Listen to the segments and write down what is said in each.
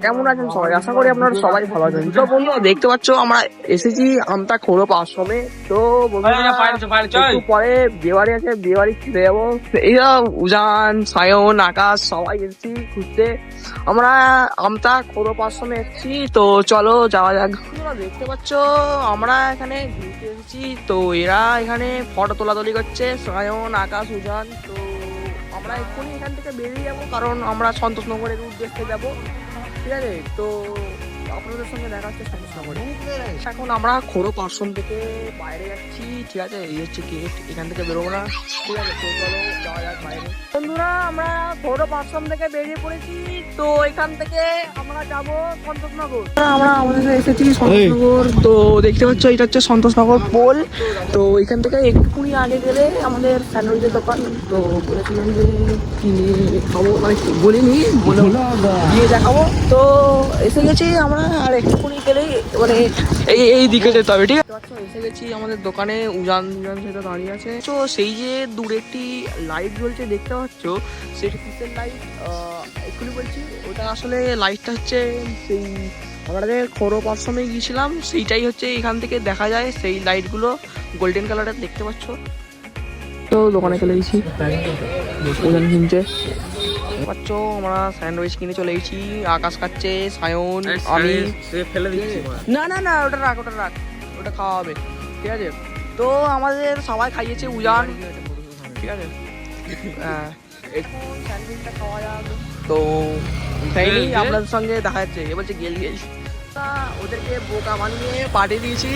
কেমন আছেন সবাই? আশা করি আপনারা সবাই ভালো আছেন। তো বন্ধুরা দেখতে পাচ্ছ আমরা এসেছি আমতা খোরপ আশ্রমে। তো বন্ধুরা একটু পরে বিয়েবাড়ি আছে, বিয়েবাড়ি ফিরে যাবো। এইরা উজান, সায়ন, আকাশ সবাই এসেছি ঘুরতে। আমরা আমতা খোরপ আশ্রমে এসেছি, তো চলো যাওয়া যাক। বন্ধুরা দেখতে পাচ্ছ আমরা এখানে ঘুরতে এসেছি, তো এরা এখানে ফটো তোলাতুলি করছে, সায়ন, আকাশ, উজান। তো আমরা এক্ষুনি এখান থেকে বেরিয়ে যাবো, কারণ আমরা সন্তোষনগরের উদ্দেশ্যে যাবো। ঠিক আছে, তো আপনাদের সঙ্গে দেখা হচ্ছে সন্তোষনগরে। এখন আমরা খোরপ আশ্রম থেকে বাইরে যাচ্ছি। ঠিক আছে, এই হচ্ছে গেট, এখান থেকে বেরোবো না। ঠিক আছে, তো চলো যাওয়া যাক বাইরে। বন্ধুরা আমরা খোরপ আশ্রম থেকে বেরিয়ে পড়েছি, তো এখান থেকে আমরা যাবো সন্তোষনগর। আমরা আমাদের এসেছি সন্তোষনগর। তো দেখতে পাচ্ছ এটা হচ্ছে সন্তোষনগর পোল। তো এখান থেকে একটুখানি আগে গেলে আমাদের স্যান্ডউইচের দোকান। তো বলেছিলাম যে কিনে খাবো, মানে বলিনি, বলে গিয়ে দেখাবো। তো এসে গেছি আমরা, আর একটুখানি গেলেই মানে এই দিকে যেতে হবে। ঠিক আছে, এসে গেছি আমাদের দোকানে। উজান সেটা দাঁড়িয়ে আছে। তো সেই যে দূরে একটি লাইট জ্বলছে দেখতে পাচ্ছ, সেটি কিসের লাইট এক্ষুনি বলছি। ওটা আসলে লাইটটা হচ্ছে সেই আমরা যে খোরপ আশ্রমে গিয়েছিলাম সেইটাই হচ্ছে, এখান থেকে দেখা যায় সেই লাইটগুলো গোল্ডেন কালারের দেখতে পাচ্ছ। তো দোকানে চলে গেছি, ওজন কিনছে পাচ্ছ। আমরা স্যান্ডউইচ কিনে চলে গেছি। আকাশ খাচ্ছে, সায়ন, আমি ফেলে দিচ্ছি। না না না, ওটা রাখ, ওটা রাখ, ওটা খাওয়া হবে। ঠিক আছে, তো আমাদের সবাই খাইয়েছে উজান। ঠিক আছে, হ্যাঁ এখন স্যান্ডউইচটা খাওয়া যাক। তো খাইনি, আপনাদের সঙ্গে দেখা যাচ্ছে। এ বলছে গেল ওদেরকে বোকা বানিয়ে পাঠিয়ে দিয়েছি।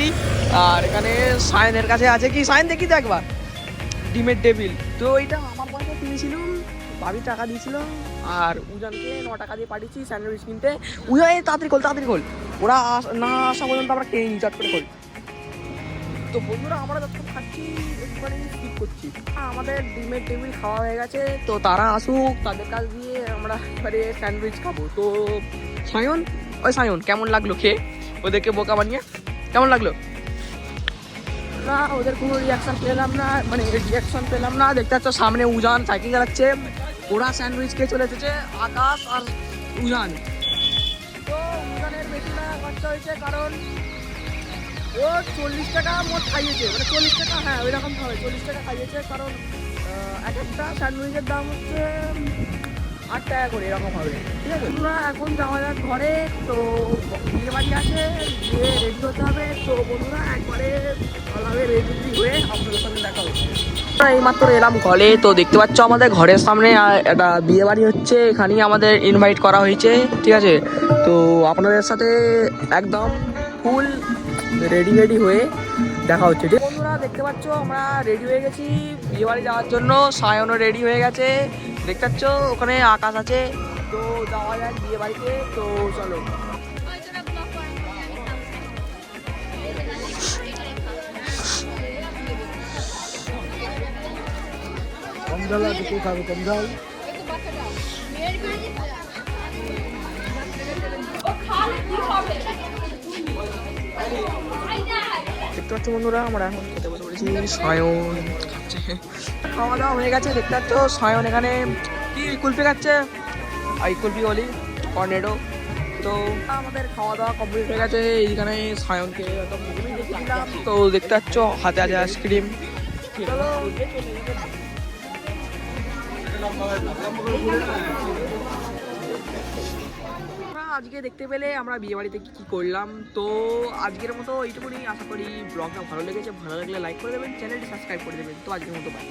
আর এখানে সায়নের কাছে আছে কি, সায়ন দেখি তো একবার ডিমের টেবিল। তো এটা আমার পয়সা কিনেছিলাম, ভাবি টাকা দিয়েছিল। আর উজানকে 9 টাকা দিয়ে পাঠিয়েছি স্যান্ডউইচ কিনতে। উজান তাড়াতাড়ি খোল, তাড়াতাড়ি খোল, ওরা না আসা পর্যন্ত আমরা খেয়ে নিই, চট করে খোল। তো বন্ধুরা আমরা যতক্ষণ খাচ্ছি একটুখানি স্কিপ করছি। আমাদের ডিমের টেবিল খাওয়া হয়ে গেছে, তো তারা আসুক, তাদের কাছ দিয়ে আমরা এবারে স্যান্ডউইচ খাবো। তো সায়ন, ওই সায়ন কেমন লাগলো খেয়ে ওদেরকে বোকা বানিয়ে? কেমন লাগলো? না, ওদের কোনো রিয়াকশন পেলাম না, মানে রিয়াকশন পেলাম না। দেখতে পাচ্ছ সামনে উজান সাইকেল চালাচ্ছে, ওরা স্যান্ডউইচ খেয়ে চলে এসেছে, আকাশ আর উজান। তো উজানের বেশি টাকা খরচা হয়েছে, কারণ ও 40 টাকা মোট খাইয়েছে, মানে 40 টাকা, হ্যাঁ ওই রকম ভাবে 40 টাকা খাইয়েছে। কারণ এক একটা স্যান্ডউইচের দাম হচ্ছে 8 টাকা করে, এরকম হবে। ঠিক আছে, তোমরা এখন যাওয়া যাক ঘরে। তো বিয়ে বাড়ি আছে, গিয়ে রেডি হতে হবে। তো বন্ধুরা একবারে ভালোভাবে রেডি হয়ে আপনাদের সঙ্গে দেখা হচ্ছে। এইমাত্র এলাম ঘরে। তো দেখতে পাচ্ছ আমাদের ঘরের সামনে একটা বিয়ে বাড়ি হচ্ছে, এখানেই আমাদের ইনভাইট করা হয়েছে। ঠিক আছে, তো আপনাদের সাথে একদম ফুল রেডি হয়ে দেখা হচ্ছে। ঠিক বন্ধুরা দেখতে পাচ্ছ আমরা রেডি হয়ে গেছি বিয়ে বাড়ি যাওয়ার জন্য। সায়নও রেডি হয়ে গেছে, দেখতে পাচ্ছ ওখানে আকাশ আছে। তো যাওয়া যায় বিয়ে বাড়িতে, তো চলো। কম ডাল আছে, কে খাবে কম ডাল? দেখতে পাচ্ছ বন্ধুরা আমরা এখন খেতে বসে পড়েছি। সায়ন খাচ্ছে, খাওয়া দাওয়া হয়ে গেছে। দেখতে পাচ্ছ সায়ন এখানে কি কুলফি খাচ্ছে, আই কুলফি বলি কর্নেডো। তো আমাদের খাওয়া দাওয়া কমপ্লিট হয়ে গেছে। এইখানে সায়নকে একদম মুখে দেখেছিলাম। তো দেখতে পাচ্ছ হাতে আছে আইসক্রিম। চলো আজকে দেখতে পেলে আমরা বিয়ে বাড়িতে কি করলাম। তো আজকের মতো এইটুকুনি। আশা করি ব্লগটা ভালো লেগেছে, ভালো লাগলে লাইক করে দেবেন, চ্যানেলটি সাবস্ক্রাইব করে দেবেন। তো আজকের মতো বাই।